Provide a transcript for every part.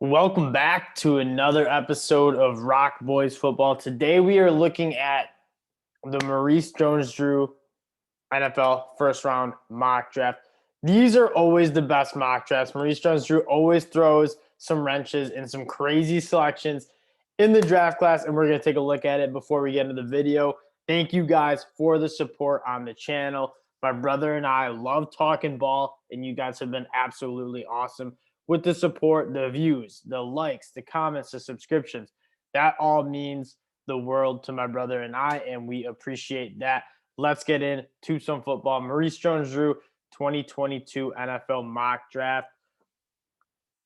Welcome back to another episode of ROC Boys Football. Today we are looking at the Maurice Jones-Drew NFL first round mock draft. These are always the best mock drafts. Maurice Jones-Drew always throws some wrenches and some crazy selections in the draft class, and we're going to take a look at it before we get into the video. Thank you guys for the support on the channel. My brother and I love talking ball, and you guys have been absolutely awesome with the support, the views, the likes, the comments, the subscriptions. That all means the world to my brother and I, and we appreciate that. Let's get into some football. Maurice Jones-Drew, 2022 NFL mock draft.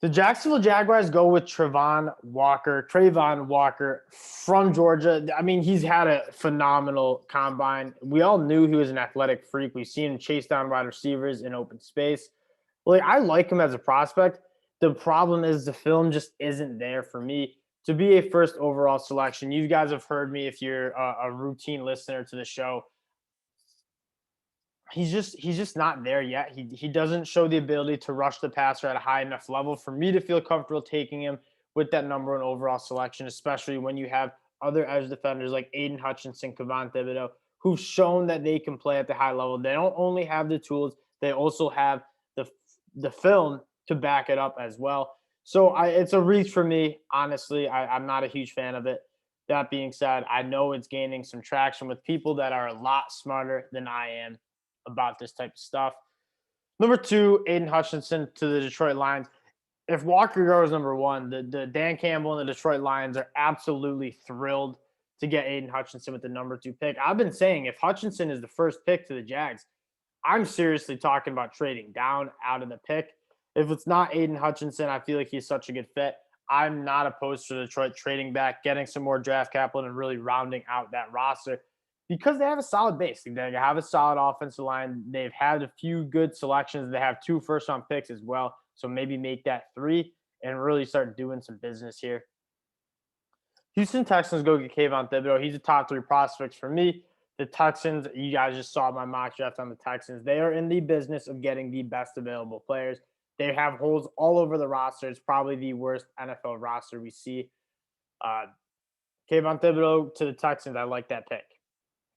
The Jacksonville Jaguars go with Travon Walker from Georgia. I mean, he's had a phenomenal combine. We all knew he was an athletic freak. We've seen him chase down wide receivers in open space. I like him as a prospect. The problem is the film just isn't there for me to be a first overall selection. You guys have heard me if you're a routine listener to the show. He's just not there yet. He doesn't show the ability to rush the passer at a high enough level for me to feel comfortable taking him with that number one overall selection, especially when you have other edge defenders like Aidan Hutchinson, Kayvon Thibodeaux, who've shown that they can play at the high level. They don't only have the tools, they also have the film to back it up as well. So it's a reach for me, honestly. I'm not a huge fan of it. That being said, I know it's gaining some traction with people that are a lot smarter than I am about this type of stuff. Number 2, Aidan Hutchinson to the Detroit Lions. If Walker goes number 1, the Dan Campbell and the Detroit Lions are absolutely thrilled to get Aidan Hutchinson with the number 2 pick. I've been saying if Hutchinson is the first pick to the Jags, I'm seriously talking about trading down out of the pick. If it's not Aidan Hutchinson, I feel like he's such a good fit. I'm not opposed to Detroit trading back, getting some more draft capital, and really rounding out that roster because they have a solid base. They have a solid offensive line. They've had a few good selections. They have 2 first-round picks as well. So maybe make that 3 and really start doing some business here. Houston Texans go get Kayvon Thibodeaux. He's a top 3 prospect for me. The Texans, you guys just saw my mock draft on the Texans. They are in the business of getting the best available players. They have holes all over the roster. It's probably the worst NFL roster we see. Kayvon Thibodeaux to the Texans, I like that pick.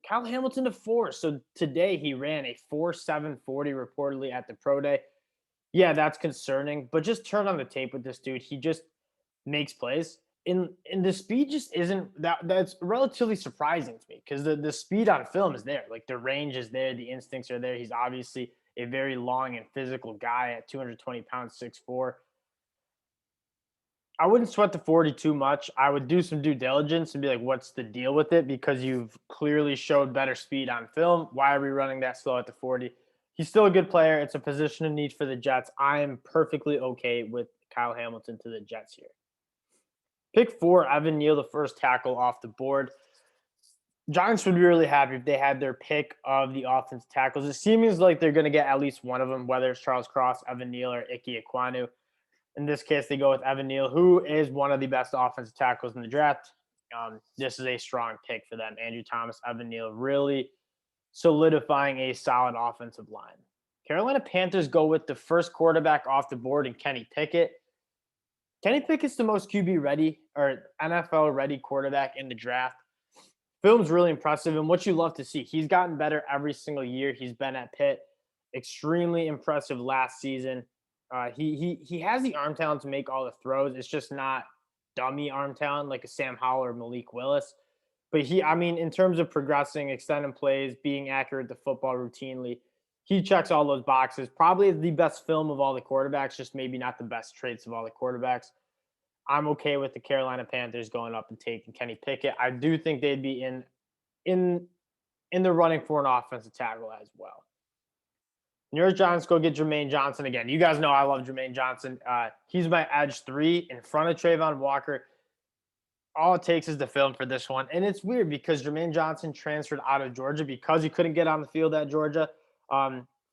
Kyle Hamilton to 4. So today he ran a 4.740 reportedly at the pro day. Yeah, that's concerning, but just turn on the tape with this dude. He just makes plays. And the speed just isn't that's relatively surprising to me because the speed on film is there. Like the range is there, the instincts are there. He's obviously a very long and physical guy at 220 pounds, 6'4". I wouldn't sweat the 40 too much. I would do some due diligence and be like, what's the deal with it? Because you've clearly showed better speed on film. Why are we running that slow at the 40? He's still a good player. It's a position of need for the Jets. I am perfectly okay with Kyle Hamilton to the Jets here. Pick 4, Evan Neal, the first tackle off the board. Giants would be really happy if they had their pick of the offensive tackles. It seems like they're going to get at least one of them, whether it's Charles Cross, Evan Neal, or Ikem Ekwonu. In this case, they go with Evan Neal, who is one of the best offensive tackles in the draft. This is a strong pick for them. Andrew Thomas, Evan Neal, really solidifying a solid offensive line. Carolina Panthers go with the first quarterback off the board in Kenny Pickett. Kenny Pickett's the most QB-ready or NFL-ready quarterback in the draft. Film's really impressive, and what you love to see. He's gotten better every single year he's been at Pitt. Extremely impressive last season. He has the arm talent to make all the throws. It's just not dummy arm talent like a Sam Howell or Malik Willis. But in terms of progressing, extending plays, being accurate to football routinely, he checks all those boxes. Probably the best film of all the quarterbacks, just maybe not the best traits of all the quarterbacks. I'm okay with the Carolina Panthers going up and taking Kenny Pickett. I do think they'd be in the running for an offensive tackle as well. New York Giants go get Jermaine Johnson again. You guys know I love Jermaine Johnson. He's my edge 3 in front of Travon Walker. All it takes is the film for this one. And it's weird because Jermaine Johnson transferred out of Georgia because he couldn't get on the field at Georgia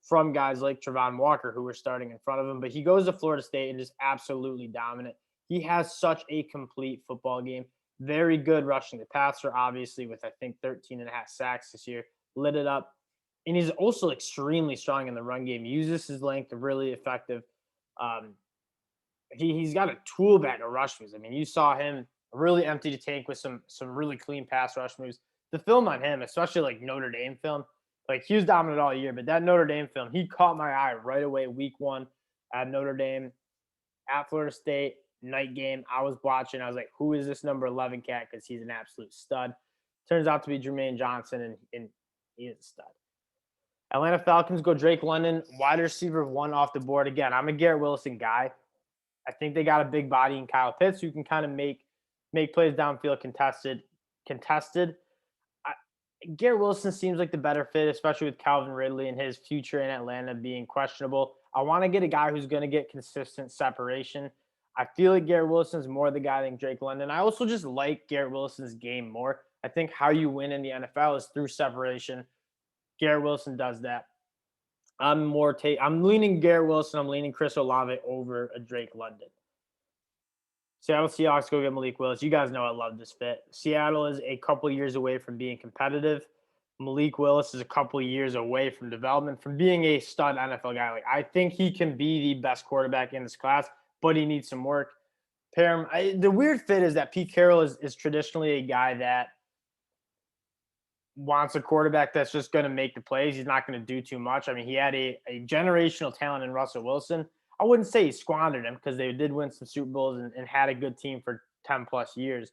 from guys like Travon Walker who were starting in front of him. But he goes to Florida State and is absolutely dominant. He has such a complete football game. Very good rushing the passer, obviously, with, I think, 13.5 sacks this year. Lit it up. And he's also extremely strong in the run game. He uses his length really effective. he's got a tool bag of rush moves. I mean, you saw him really empty the tank with some really clean pass rush moves. The film on him, especially like Notre Dame film, like he was dominant all year, but that Notre Dame film, he caught my eye right away. Week 1 at Notre Dame, at Florida State, night game. I was watching. I was like, who is this number 11 cat? Because he's an absolute stud. Turns out to be Jermaine Johnson, and he is a stud. Atlanta Falcons go Drake London, wide receiver 1 off the board. Again, I'm a Garrett Wilson guy. I think they got a big body in Kyle Pitts who can kind of make plays downfield contested. Garrett Wilson seems like the better fit, especially with Calvin Ridley and his future in Atlanta being questionable. I want to get a guy who's going to get consistent separation. I feel like Garrett Wilson's more the guy than Drake London. I also just like Garrett Wilson's game more. I think how you win in the NFL is through separation. Garrett Wilson does that. I'm leaning Garrett Wilson. I'm leaning Chris Olave over a Drake London. Seattle Seahawks go get Malik Willis. You guys know I love this fit. Seattle is a couple years away from being competitive. Malik Willis is a couple years away from development, from being a stud NFL guy. Like, I think he can be the best quarterback in this class, but he needs some work. The weird fit is that Pete Carroll is traditionally a guy that wants a quarterback that's just going to make the plays. He's not going to do too much. I mean, he had a generational talent in Russell Wilson. I wouldn't say he squandered him because they did win some Super Bowls and had a good team for 10 plus years.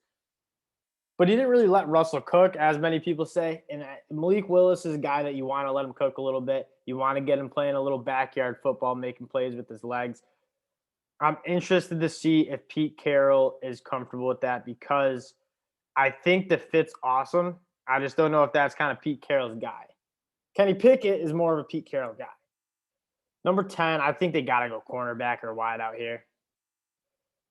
But he didn't really let Russell cook, as many people say. And Malik Willis is a guy that you want to let him cook a little bit. You want to get him playing a little backyard football, making plays with his legs. I'm interested to see if Pete Carroll is comfortable with that because I think the fit's awesome. I just don't know if that's kind of Pete Carroll's guy. Kenny Pickett is more of a Pete Carroll guy. Number 10, I think they got to go cornerback or wide out here.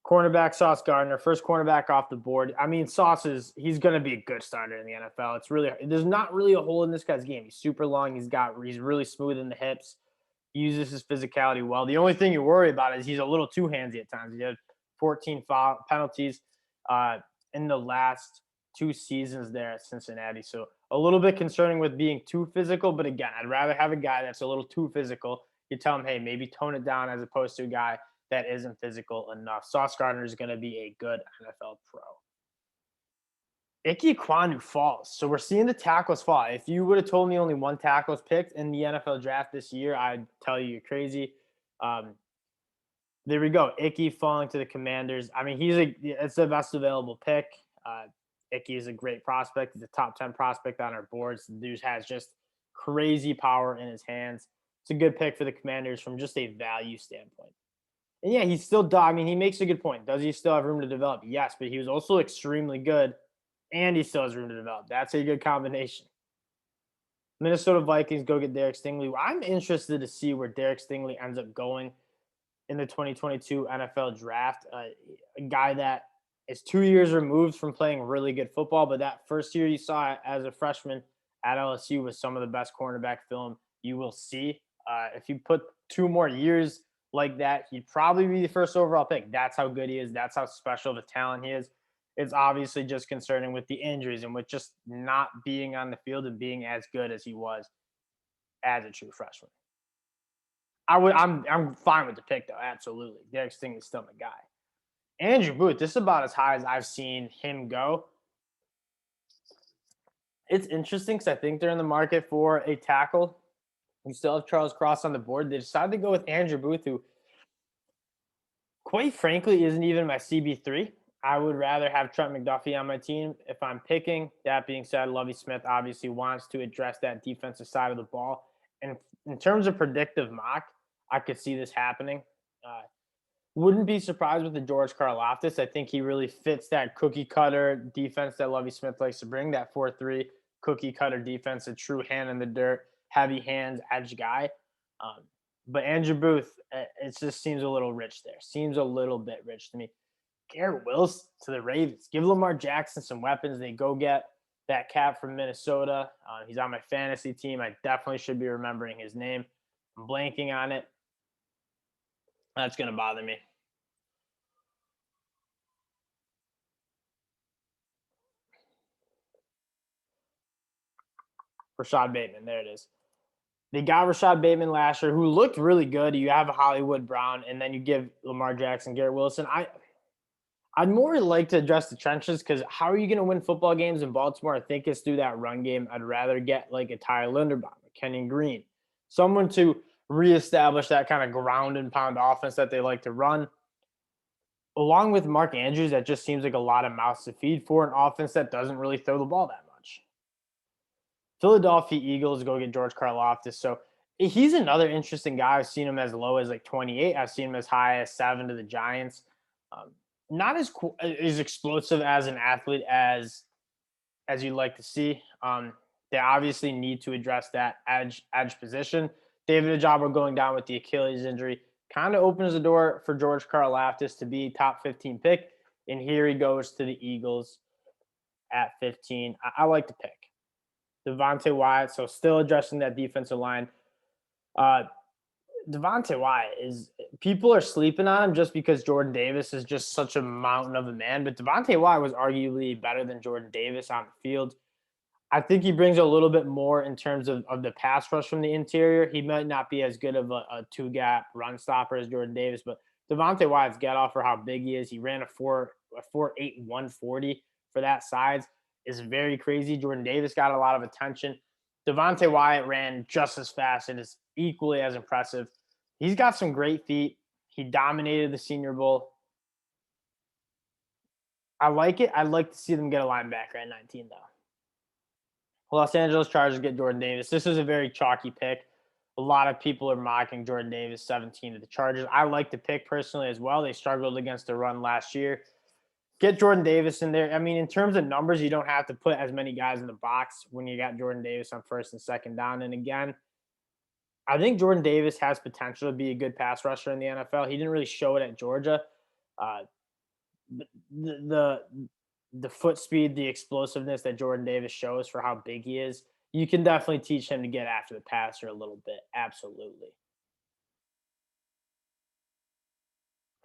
Cornerback Sauce Gardner, first cornerback off the board. I mean, he's going to be a good starter in the NFL. There's not really a hole in this guy's game. He's super long. He's really smooth in the hips. He uses his physicality well. The only thing you worry about is he's a little too handsy at times. He had 14 foul penalties in the last 2 seasons there at Cincinnati. So a little bit concerning with being too physical. But again, I'd rather have a guy that's a little too physical. You tell him, hey, maybe tone it down as opposed to a guy that isn't physical enough. Sauce Gardner is going to be a good NFL pro. Ikem Ekwonu falls. So we're seeing the tackles fall. If you would have told me only 1 tackle was picked in the NFL draft this year, I'd tell you you're crazy. There we go. Ikem falling to the Commanders. I mean, it's the best available pick. Ikem is a great prospect. He's a top 10 prospect on our boards. The dude has just crazy power in his hands. It's a good pick for the Commanders from just a value standpoint. And yeah, he's still, I mean, he makes a good point. Does he still have room to develop? Yes, but he was also extremely good, and he still has room to develop. That's a good combination. Minnesota Vikings go get Derek Stingley. I'm interested to see where Derek Stingley ends up going in the 2022 NFL draft. A guy that is 2 years removed from playing really good football, but that first year you saw as a freshman at LSU was some of the best cornerback film you will see. If you put 2 more years like that, he'd probably be the first overall pick. That's how good he is. That's how special of a talent he is. It's obviously just concerning with the injuries and with just not being on the field and being as good as he was as a true freshman. I'm fine with the pick though, absolutely. Derek Stingley's still my guy. Andrew Booth, this is about as high as I've seen him go. It's interesting because I think they're in the market for a tackle. We still have Charles Cross on the board. They decided to go with Andrew Booth, who, quite frankly, isn't even my CB3. I would rather have Trent McDuffie on my team if I'm picking. That being said, Lovie Smith obviously wants to address that defensive side of the ball. And in terms of predictive mock, I could see this happening. Wouldn't be surprised with the George Karlaftis. I think he really fits that cookie cutter defense that Lovie Smith likes to bring, that 4-3 cookie cutter defense, a true hand in the dirt, heavy hands, edge guy. But Andrew Booth, it just seems a little rich there. Seems a little bit rich to me. Garrett Wilson to the Ravens. Give Lamar Jackson some weapons. They go get that cat from Minnesota. He's on my fantasy team. I definitely should be remembering his name. I'm blanking on it. That's going to bother me. Rashad Bateman. There it is. They got Rashad Bateman last year, who looked really good. You have Hollywood Brown, and then you give Lamar Jackson, Garrett Wilson. I'd more like to address the trenches because how are you going to win football games in Baltimore? I think it's through that run game. I'd rather get like a Tyler Linderbaum, a Kenyon Green, someone to reestablish that kind of ground and pound offense that they like to run. Along with Mark Andrews, that just seems like a lot of mouths to feed for an offense that doesn't really throw the ball that much. Philadelphia Eagles go get George Karlaftis. So he's another interesting guy. I've seen him as low as like 28. I've seen him as high as 7 to the Giants. Not as cool, as explosive as an athlete as you'd like to see. They obviously need to address that edge position. David Ojabo going down with the Achilles injury kind of opens the door for George Karlaftis to be top 15 pick. And here he goes to the Eagles at 15. I like the pick. Devonte Wyatt, so still addressing that defensive line. Devonte Wyatt people are sleeping on him just because Jordan Davis is just such a mountain of a man. But Devonte Wyatt was arguably better than Jordan Davis on the field. I think he brings a little bit more in terms of the pass rush from the interior. He might not be as good of a two-gap run stopper as Jordan Davis, but Devonte Wyatt's get off for how big he is. He ran a 4.8 140 for that size is very crazy. Jordan Davis got a lot of attention. Devonte Wyatt ran just as fast and is equally as impressive. He's got some great feet. He dominated the Senior Bowl. I like it. I'd like to see them get a linebacker at 19, though. Los Angeles Chargers get Jordan Davis. This is a very chalky pick. A lot of people are mocking Jordan Davis 17 to the Chargers. I like the pick personally as well. They struggled against the run last year. Get Jordan Davis in there. I mean, in terms of numbers, you don't have to put as many guys in the box when you got Jordan Davis on first and second down. And again, I think Jordan Davis has potential to be a good pass rusher in the NFL. He didn't really show it at Georgia. The foot speed, the explosiveness that Jordan Davis shows for how big he is, you can definitely teach him to get after the passer a little bit. Absolutely.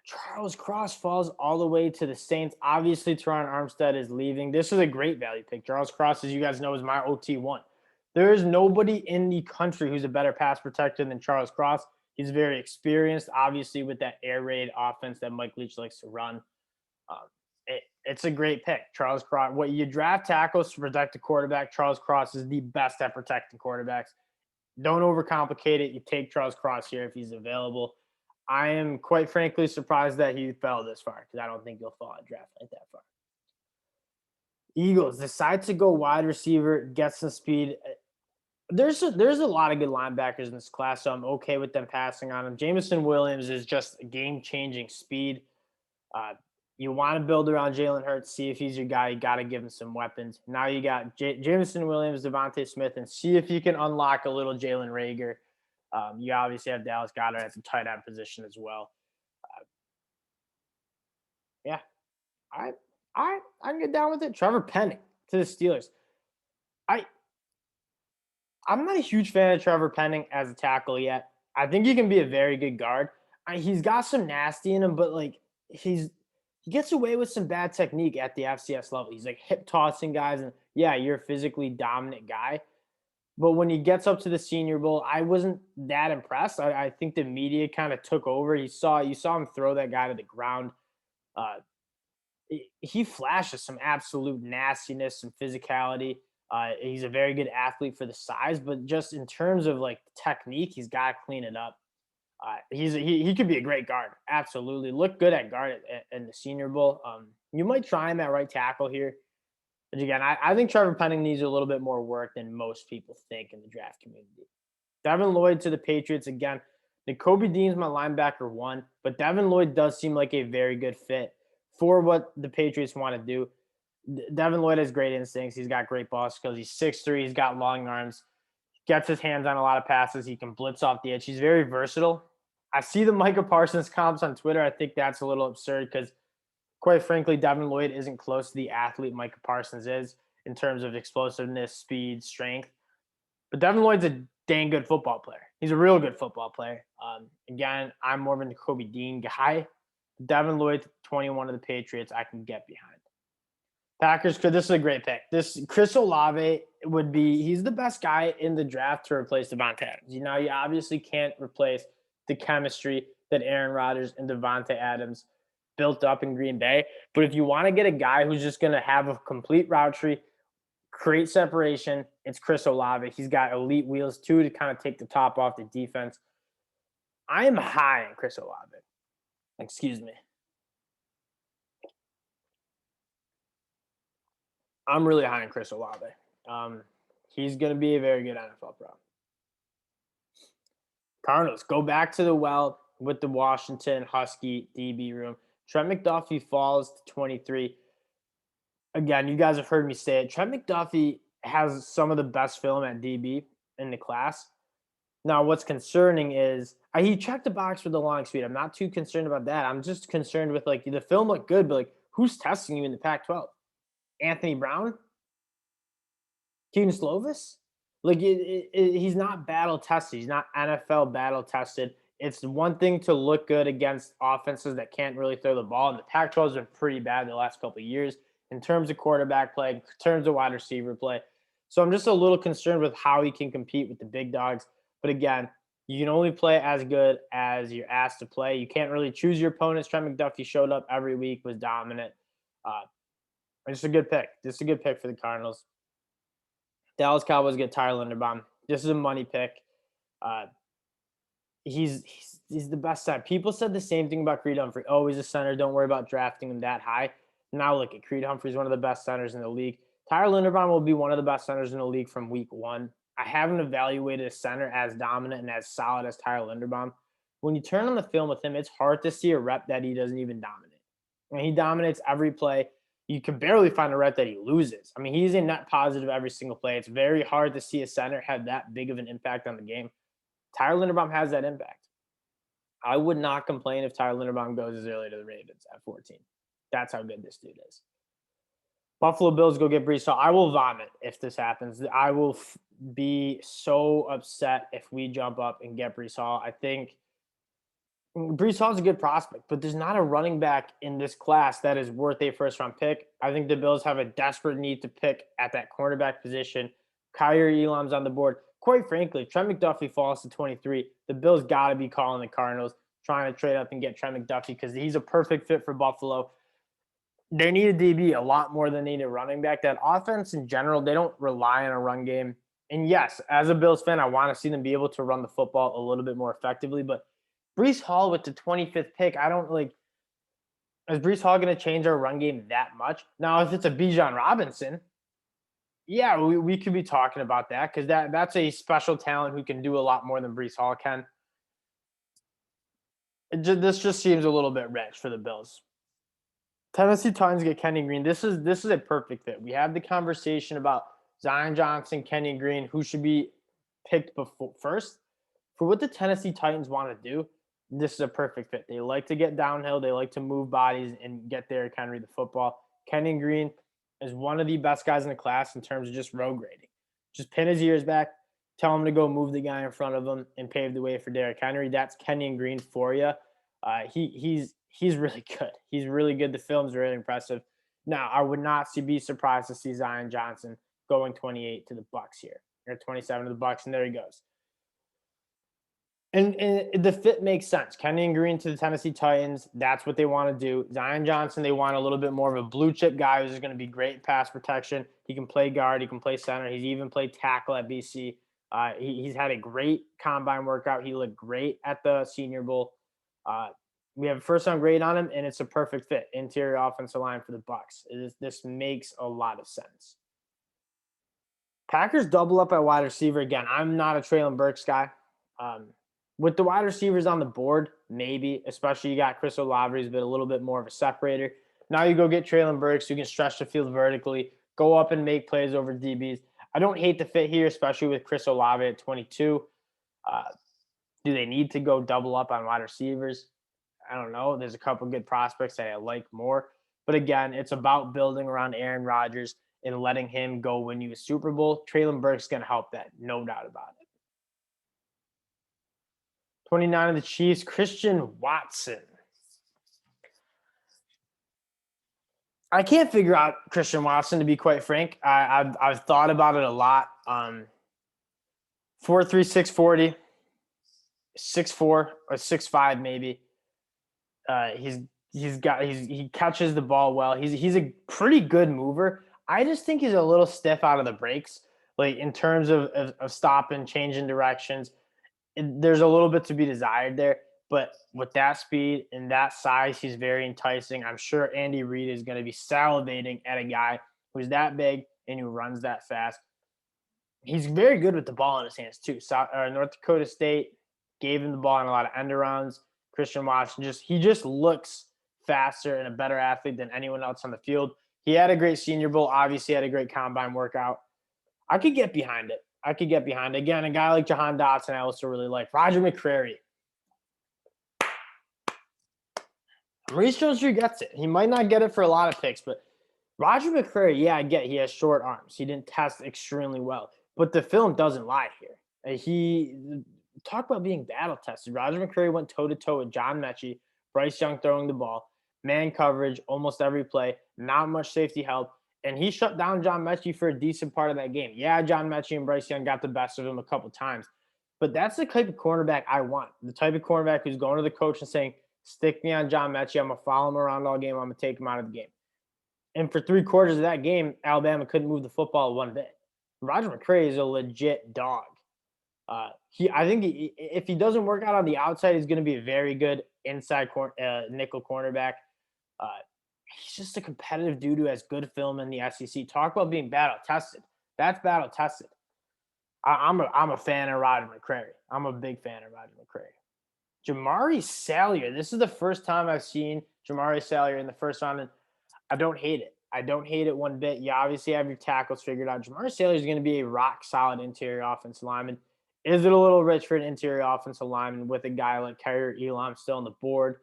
Charles Cross falls all the way to the Saints. Obviously, Teron Armstead is leaving. This is a great value pick. Charles Cross, as you guys know, is my OT1. There is nobody in the country who's a better pass protector than Charles Cross. He's very experienced, obviously, with that air raid offense that Mike Leach likes to run. It's a great pick. Charles Cross, what you draft tackles to protect the quarterback, Charles Cross is the best at protecting quarterbacks. Don't overcomplicate it. You take Charles Cross here if he's available. I am quite frankly surprised that he fell this far because I don't think he'll fall at draft like that far. Eagles decide to go wide receiver, get some speed. There's a lot of good linebackers in this class, so I'm okay with them passing on him. Jameson Williams is just game-changing speed. You want to build around Jalen Hurts, see if he's your guy. You got to give him some weapons. Now you got Jameson Williams, Devontae Smith, and see if you can unlock a little Jalen Reagor. You obviously have Dallas Goedert at the tight end position as well. Yeah. All right. I can get down with it. Trevor Penning to the Steelers. I'm not a huge fan of Trevor Penning as a tackle yet. I think he can be a very good guard. He's got some nasty in him, but like he gets away with some bad technique at the FCS level. He's like hip tossing guys, and yeah, you're a physically dominant guy. But when he gets up to the Senior Bowl, I wasn't that impressed. I think the media kind of took over. You saw him throw that guy to the ground. He flashes some absolute nastiness and physicality. He's a very good athlete for the size, but just in terms of like technique, he's got to clean it up. He could be a great guard. Absolutely. Look good at guard in the Senior Bowl. You might try him at right tackle here. But again, I think Trevor Penning needs a little bit more work than most people think in the draft community. Devin Lloyd to the Patriots again. Nakobe Dean's my linebacker 1, but Devin Lloyd does seem like a very good fit for what the Patriots want to do. Devin Lloyd has great instincts. He's got great ball skills. He's 6'3". He's got long arms. Gets his hands on a lot of passes. He can blitz off the edge. He's very versatile. I see the Micah Parsons comps on Twitter. I think that's a little absurd because, quite frankly, Devin Lloyd isn't close to the athlete Micah Parsons is in terms of explosiveness, speed, strength. But Devin Lloyd's a dang good football player. He's a real good football player. Again, I'm more of a Nakobe Dean guy. Devin Lloyd, 21 of the Patriots, I can get behind. Packers, this is a great pick. Chris Olave would be he's the best guy in the draft to replace Devonte Adams. You obviously can't replace the chemistry that Aaron Rodgers and Devonte Adams built up in Green Bay. But if you want to get a guy who's just going to have a complete route tree, create separation, it's Chris Olave. He's got elite wheels too to kind of take the top off the defense. I am high on Chris Olave. Excuse me. I'm really high on Chris Olave. He's going to be a very good NFL pro. Cardinals go back to the well with the Washington Husky DB room. Trent McDuffie falls to 23. Again, you guys have heard me say it. Trent McDuffie has some of the best film at DB in the class. Now, what's concerning is he checked the box for the long speed. I'm not too concerned about that. I'm just concerned with, like, the film looked good, but, like, who's testing you in the Pac-12? Anthony Brown? Keaton Slovis? Like, he's not battle tested. He's not NFL battle tested. It's one thing to look good against offenses that can't really throw the ball, and the Pac-12 has been pretty bad the last couple of years in terms of quarterback play, in terms of wide receiver play. So I'm just a little concerned with how he can compete with the big dogs. But again, you can only play as good as you're asked to play. You can't really choose your opponents. Trent McDuffie showed up every week, was dominant. It's a good pick. This is a good pick for the Cardinals. Dallas Cowboys get Tyler Linderbaum. This is a money pick. He's the best center. People said the same thing about Creed Humphrey. Oh, he's a center. Don't worry about drafting him that high. Now look at Creed Humphrey's one of the best centers in the league. Tyler Linderbaum will be one of the best centers in the league from week one. I haven't evaluated a center as dominant and as solid as Tyler Linderbaum. When you turn on the film with him, it's hard to see a rep that he doesn't even dominate. And he dominates every play. You can barely find a rep that he loses. I mean, he's a net positive every single play. It's very hard to see a center have that big of an impact on the game. Tyler Linderbaum has that impact. I would not complain if Tyler Linderbaum goes as early to the Ravens at 14. That's how good this dude is. Buffalo Bills go get Breece Hall. I will vomit if this happens. I will be so upset if we jump up and get Breece Hall. I think Breece Hall is a good prospect, but there's not a running back in this class that is worth a first-round pick. I think the Bills have a desperate need to pick at that cornerback position. Kyrie Elam's on the board. Quite frankly, if Trent McDuffie falls to 23, the Bills got to be calling the Cardinals, trying to trade up and get Trent McDuffie because he's a perfect fit for Buffalo. They need a DB a lot more than they need a running back. That offense in general, they don't rely on a run game. And yes, as a Bills fan, I want to see them be able to run the football a little bit more effectively. But Breece Hall with the 25th pick, I don't like. Is Breece Hall going to change our run game that much? Now, if it's a Bijan Robinson, yeah, we could be talking about that because that's a special talent who can do a lot more than Breece Hall can. This just seems a little bit rich for the Bills. Tennessee Titans get Kenny Green. This is a perfect fit. We had the conversation about Zion Johnson, Kenny Green, who should be picked first. For what the Tennessee Titans want to do, this is a perfect fit. They like to get downhill. They like to move bodies and get Derrick Henry the football. Kenny Green is one of the best guys in the class in terms of just road grading. Just pin his ears back, tell him to go move the guy in front of him and pave the way for Derrick Henry. That's Kenny Green for you. He's really good. He's really good. The film's really impressive. Now, I would not be surprised to see Zion Johnson going 28 to the Bucs here, or 27 to the Bucs, and there he goes. And the fit makes sense. Kenny Green to the Tennessee Titans, that's what they want to do. Zion Johnson, they want a little bit more of a blue chip guy who's going to be great in pass protection. He can play guard. He can play center. He's even played tackle at BC. He's had a great combine workout. He looked great at the Senior Bowl. We have a first-round grade on him, and it's a perfect fit. Interior offensive line for the Bucs. This makes a lot of sense. Packers double up at wide receiver again. I'm not a Treylon Burks guy. With the wide receivers on the board, maybe, especially you got Chris Olave, who's been a little bit more of a separator. Now you go get Treylon Burks, who can stretch the field vertically, go up and make plays over DBs. I don't hate the fit here, especially with Chris Olave at 22. Do they need to go double up on wide receivers? I don't know. There's a couple good prospects that I like more. But again, it's about building around Aaron Rodgers and letting him go win you a Super Bowl. Treylon Burks is going to help that, no doubt about it. 29 of the Chiefs, Christian Watson. I can't figure out Christian Watson, to be quite frank. I've thought about it a lot. 4'3", 640, 6'4", or 6'5", maybe. He catches the ball well. He's a pretty good mover. I just think he's a little stiff out of the breaks, like in terms of stopping, changing directions. There's a little bit to be desired there, but with that speed and that size, he's very enticing. I'm sure Andy Reid is going to be salivating at a guy who's that big and who runs that fast. He's very good with the ball in his hands too. North Dakota State gave him the ball in a lot of end arounds. Christian Watson just looks faster and a better athlete than anyone else on the field. He had a great Senior Bowl, obviously had a great combine workout. I could get behind it. Again, a guy like Jahan Dotson, I also really like. Roger McCreary. Maurice Jones-Drew gets it. He might not get it for a lot of picks, but Roger McCreary, yeah, I get he has short arms. He didn't test extremely well, but the film doesn't lie here. Talk about being battle tested. Roger McCreary went toe-to-toe with John Mechie, Bryce Young throwing the ball, man coverage almost every play, not much safety help, and he shut down John Mechie for a decent part of that game. Yeah, John Mechie and Bryce Young got the best of him a couple times, but that's the type of cornerback I want. The type of cornerback who's going to the coach and saying, stick me on John Mechie. I'm going to follow him around all game. I'm going to take him out of the game. And for 3/4 of that game, Alabama couldn't move the football one bit. Roger McCreary is a legit dog. If he doesn't work out on the outside, he's going to be a very good inside nickel cornerback. He's just a competitive dude who has good film in the SEC. Talk about being battle tested. That's battle tested. I'm a fan of Roger McCreary. I'm a big fan of Roger McCreary. Jamari Salyer. This is the first time I've seen Jamari Salyer in the first round, and I don't hate it. I don't hate it one bit. You obviously have your tackles figured out. Jamari Salyer is going to be a rock-solid interior offensive lineman. Is it a little rich for an interior offensive lineman with a guy like Kaiir Elam still on the board?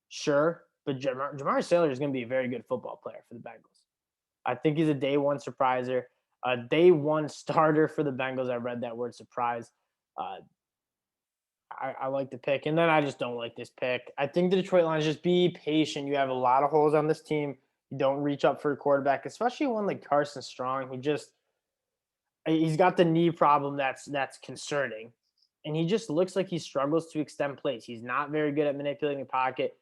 Sure, but Jamari Salyer is going to be a very good football player for the Bengals. I think he's a day one surpriser, a day one starter for the Bengals. I read that word surprise. I like the pick, and then I just don't like this pick. I think the Detroit Lions, just be patient. You have a lot of holes on this team. You don't reach up for a quarterback, especially one like Carson Strong, who he's got the knee problem that's concerning, and he just looks like he struggles to extend plays. He's not very good at manipulating the pocket.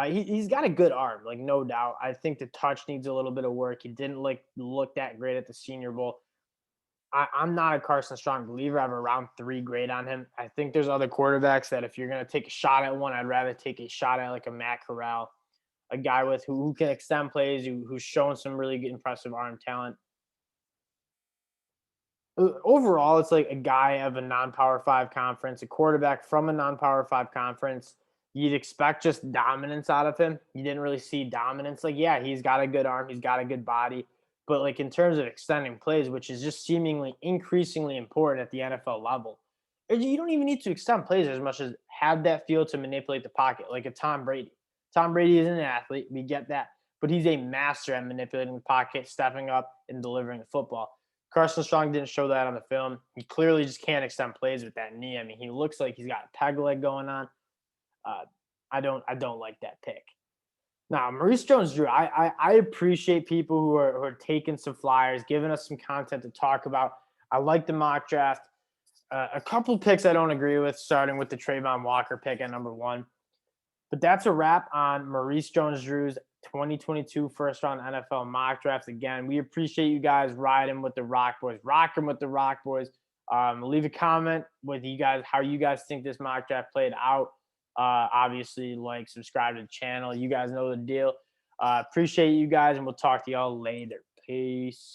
He's got a good arm, like no doubt. I think the touch needs a little bit of work. He didn't look that great at the Senior Bowl. I'm not a Carson Strong believer. I have a round 3 grade on him. I think there's other quarterbacks that if you're going to take a shot at one, I'd rather take a shot at like a Matt Corral, a guy with who can extend plays, who's shown some really good, impressive arm talent. Overall, it's like a guy of a non-Power 5 conference, a quarterback from a non-Power 5 conference. You'd expect just dominance out of him. You didn't really see dominance. Like, yeah, he's got a good arm. He's got a good body. But like in terms of extending plays, which is just seemingly increasingly important at the NFL level, you don't even need to extend plays as much as have that feel to manipulate the pocket, like a Tom Brady. Tom Brady isn't an athlete. We get that. But he's a master at manipulating the pocket, stepping up, and delivering the football. Carson Strong didn't show that on the film. He clearly just can't extend plays with that knee. I mean, he looks like he's got a peg leg going on. I don't like that pick. Now, Maurice Jones-Drew, I appreciate people who are taking some flyers, giving us some content to talk about. I like the mock draft. A couple picks I don't agree with, starting with the Travon Walker pick at number 1. But that's a wrap on Maurice Jones-Drew's 2022 first-round NFL mock draft. Again, we appreciate you guys riding with the ROC Boys, rocking with the ROC Boys. Leave a comment with you guys, how you guys think this mock draft played out. Obviously, subscribe to the channel. You guys know the deal. Appreciate you guys, and we'll talk to y'all later. Peace.